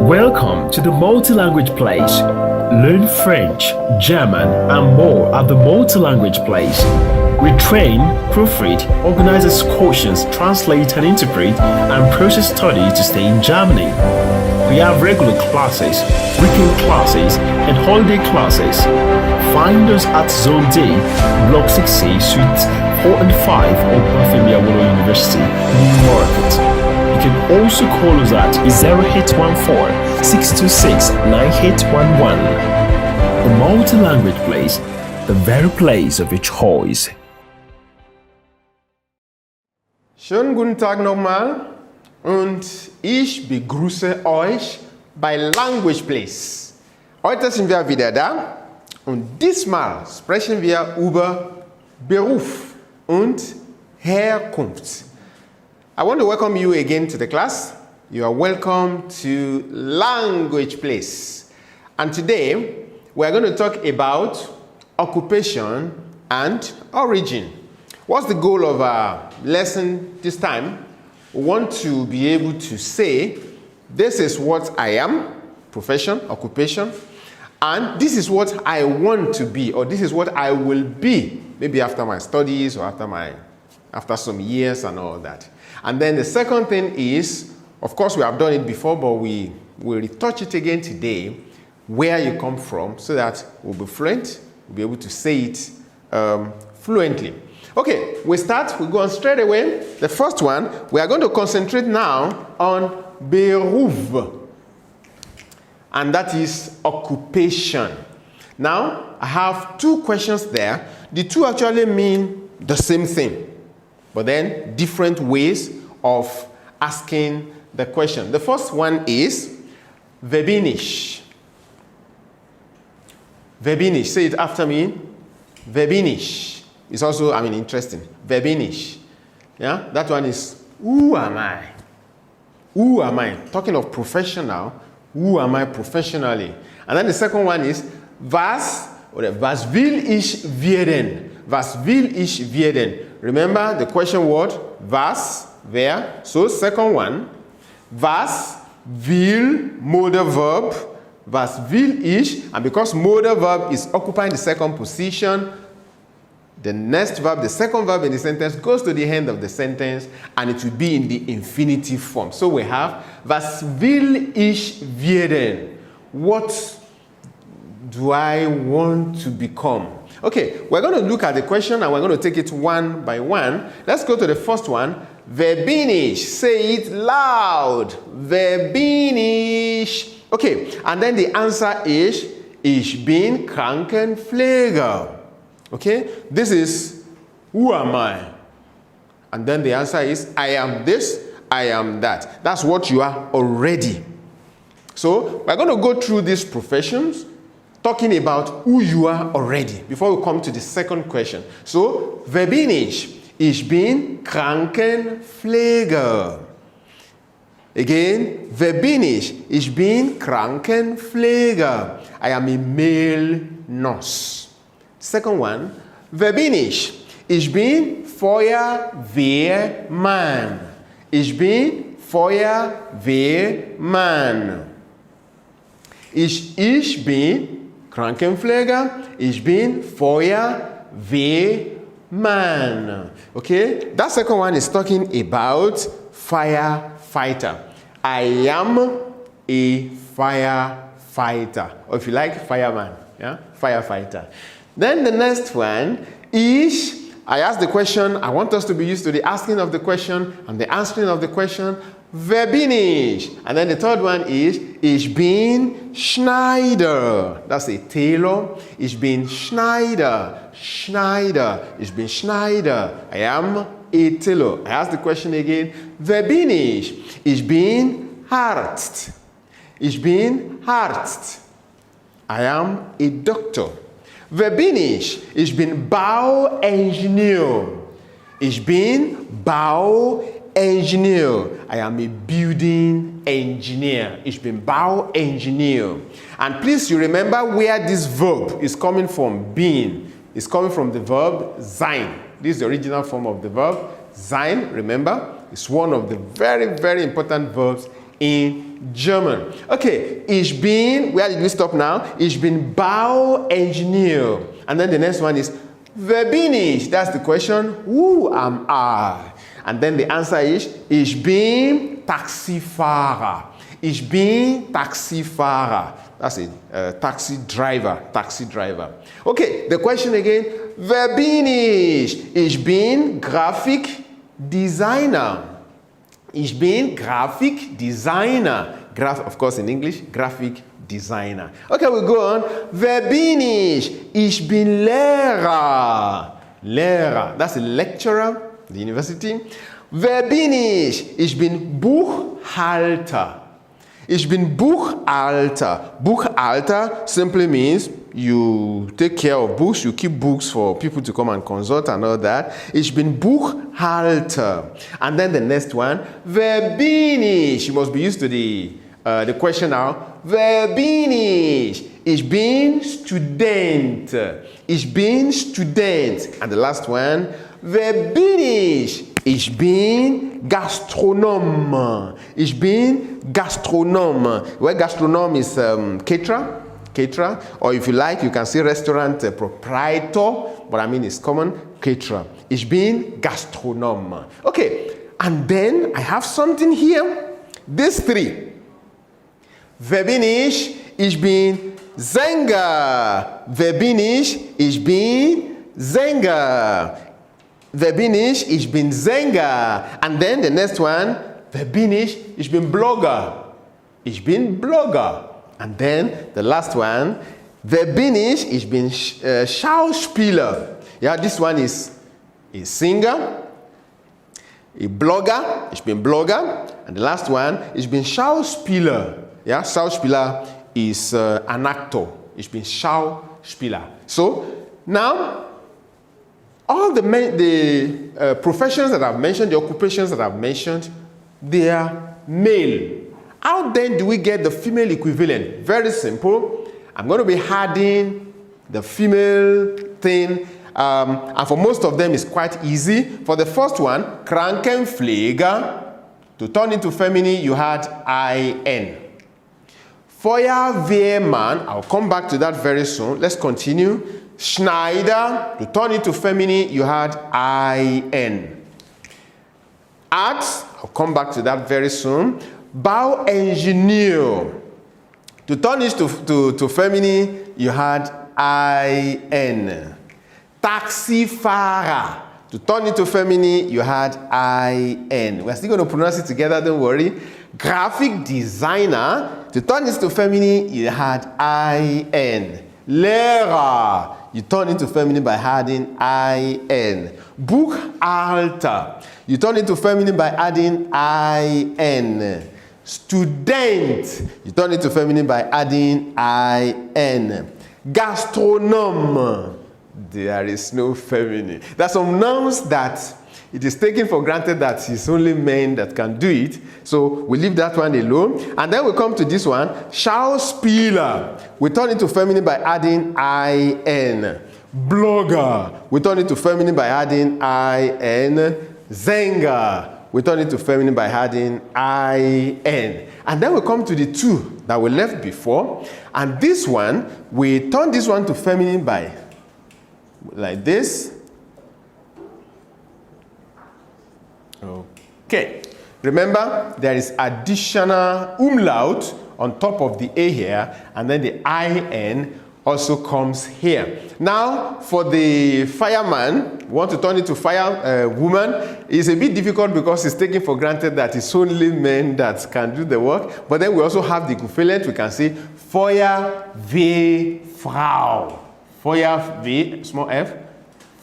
Welcome to the multi-language place. Learn French, German, and more at the multi-language place. We train, proofread, organize excursions, translate and interpret, and process study to stay in Germany. We have regular classes, weekend classes, and holiday classes. Find us at Zone D, Block 6C, Suites 4 and 5 of Bafemia University, New Market. You can also call us at 0814 626 9811. The multi-language place, the very place of your choice. Schönen guten Tag nochmal und ich begrüße euch bei Language Place. Heute sind wir wieder da und diesmal sprechen wir über Beruf und Herkunft. I want to welcome you again to the class. You are welcome to Language Place. And today, we are going to talk about occupation and origin. What's the goal of our lesson this time? We want to be able to say, this is what I am, profession, occupation, and this is what I want to be, or this is what I will be, maybe after my studies or after some years and all that. And then the second thing is, of course we have done it before, but we will retouch it again today, where you come from, so that we'll be fluent, we'll be able to say it fluently. Okay, we go on straight away. The first one, we are going to concentrate now on Beruf, and that is occupation. Now, I have two questions there. The two actually mean the same thing, but then different ways of asking the question. The first one is, wer bin ich? Wer bin ich? Say it after me. Wer bin ich? It's also, interesting. Wer bin ich? Yeah, that one is, who am I? Who am I? Talking of professional, who am I professionally? And then the second one is, was will ich werden? Was will ich werden? Remember the question word, was, wer. So second one, was will modal verb, was will ich, and because modal verb is occupying the second position, the next verb, the second verb in the sentence goes to the end of the sentence and it will be in the infinitive form. So we have, was will ich werden? What do I want to become? Okay, we're going to look at the question and we're going to take it one by one. Let's go to the first one. Wer bin ich? Say it loud. Wer bin ich? Okay, and then the answer is, ich bin Krankenpfleger. Okay, this is, who am I? And then the answer is, I am this, I am that. That's what you are already. So, we're going to go through these professions, talking about who you are already, before we come to the second question. So, wer bin ich? Ich bin Krankenpfleger. Again, wer bin ich? Ich bin Krankenpfleger. I am a male nurse. Second one, wer bin ich? Ich bin Feuerwehrmann. Ich bin Feuerwehrmann. Ich bin Krankenpfleger. Ich bin Feuerwehrmann. Okay, that second one is talking about firefighter. I am a firefighter, or if you like, fireman. Yeah, firefighter. Then the next one is, I asked the question, I want us to be used to the asking of the question and the answering of the question, wer bin ich? And then the third one is, ich bin Schneider. That's a tailor. Ich bin Schneider. Schneider. Ich bin Schneider. I am a tailor. I ask the question again, wer bin ich? Ich bin Arzt. Ich bin Arzt. I am a doctor. Wer bin ich? Ich bin Bauingenieur. Ich bin Bauingenieur. I am a building engineer. Ich bin Bauingenieur. And please, you remember where this verb is coming from, being. It's coming from the verb sein. This is the original form of the verb. Sein, remember, is one of the very, very important verbs in German. Okay, ich bin, where did we stop now? Ich bin Bauingenieur. And then the next one is, wer bin ich? That's the question, who am I? And then the answer is, ich bin Taxifahrer. Ich bin Taxifahrer. That's it, taxi driver. Okay, the question again, wer bin ich? Ich bin Grafikdesigner. Ich bin Grafikdesigner. Of course in English, graphic designer. Okay, we go on. Wer bin ich? Ich bin Lehrer. Lehrer, that's a lecturer, the university. Wer bin ich? Ich bin Buchhalter. Ich bin Buchhalter. Buchhalter simply means you take care of books, you keep books for people to come and consult and all that. Ich bin Buchhalter. And then the next one, wer bin ich? You must be used to the question now. Wer bin ich? Ich bin Student. Ich bin Student. And the last one, wer bin ich? Ich bin Gastronom. Ich bin Gastronom. Well, Gastronom is caterer. Or if you like, you can say restaurant proprietor, but I mean it's common, caterer. Ich bin Gastronom. Okay, and then I have something here. These three. Wer bin ich? Ich bin Sänger. Wer bin ich? Ich bin Sänger. Wer bin ich? Ich bin Sänger. And then the next one, wer bin ich? Ich bin Blogger. Ich bin Blogger. And then the last one, wer bin ich? Ich bin Schauspieler. Yeah, this one is a singer, a blogger. Ich bin Blogger. And the last one, ich bin Schauspieler. Yeah, Schauspieler is an actor. Ich bin Schauspieler. So now, all the professions that I've mentioned, the occupations that I've mentioned, they are male. How then do we get the female equivalent? Very simple. I'm going to be adding the female thing, and for most of them it's quite easy. For the first one, Krankenpfleger, to turn into feminine, you had IN. Feuerwehrmann, I'll come back to that very soon. Let's continue. Schneider, to turn into feminine, you had IN. Arts, I'll come back to that very soon. Bauingenieur, to turn it to feminine, you had IN. Taxifahrer, to turn it to feminine, you had IN. We're still going to pronounce it together, don't worry. Graphic designer, to turn it to feminine, you had IN. Lehrer, you turn into feminine by adding IN. Buchhalter, you turn into feminine by adding IN. Student, you turn into feminine by adding IN. Gastronome, there is no feminine. There are some nouns that it is taken for granted that it's only men that can do it. So we leave that one alone. And then we come to this one, Schauspieler. We turn it to feminine by adding IN. Blogger, we turn it to feminine by adding IN. Sänger, we turn it to feminine by adding IN. And then we come to the two that we left before. And this one, we turn this one to feminine by like this. Okay. Remember, there is additional umlaut on top of the A here, and then the IN also comes here. Now, for the fireman, we want to turn it to firewoman. It's a bit difficult because it's taken for granted that it's only men that can do the work. But then we also have the equivalent. We can say Feuerwehrfrau. Feuerwehr, small f,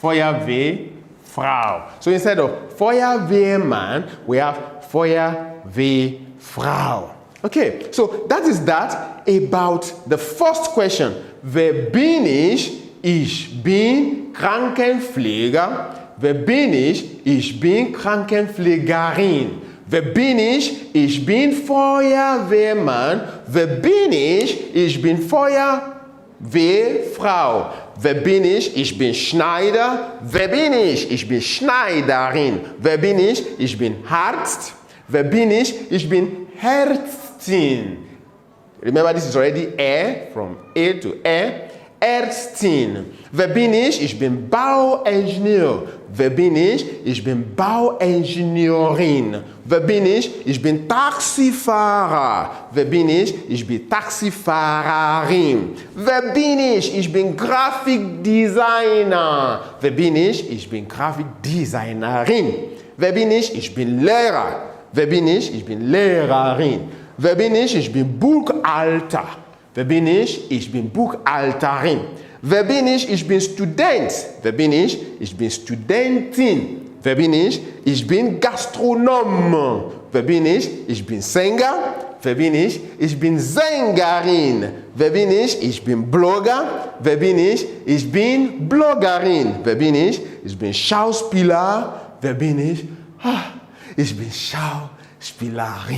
Feuerwehrfrau. So instead of Feuerwehrmann, we have Feuerwehrfrau. Okay, so that is that about the first question. Wer bin ich? Ich bin Krankenpfleger. Wer bin ich? Ich bin Krankenpflegerin. Wer bin ich? Ich bin Feuerwehrmann. Wer bin ich? Ich bin Feuerwehrfrau. Wer bin ich? Ich bin Schneider. Wer bin ich? Ich bin Schneiderin. Wer bin ich? Ich bin Arzt. Wer bin ich? Ich bin Ärztin. Remember, this is already from A to Ärztin. Wer bin ich? Ich bin Bauingenieur. Wer bin ich? Ich bin Bauingenieurin. Wer bin ich? Ich bin Taxifahrer. Wer bin ich? Ich bin Taxifahrerin. Wer bin ich? Ich bin Grafikdesigner. Wer bin ich? Ich bin Grafikdesignerin. Wer bin ich? Ich bin Lehrer. Wer bin ich? Ich bin Lehrerin. Wer bin ich? Ich bin Buchhalter. Wer bin ich? Ich bin Buchhalterin. Wer bin ich? Ich bin Student. Wer bin ich? Ich bin Studentin. Wer bin ich? Ich bin Gastronom. Wer bin ich? Ich bin Sänger. Wer bin ich? Ich bin Sängerin. Wer bin ich? Ich bin Blogger. Wer bin ich? Ich bin Bloggerin. Wer bin ich? Ich bin Schauspieler. Wer bin ich? Ich bin Schauspielerin.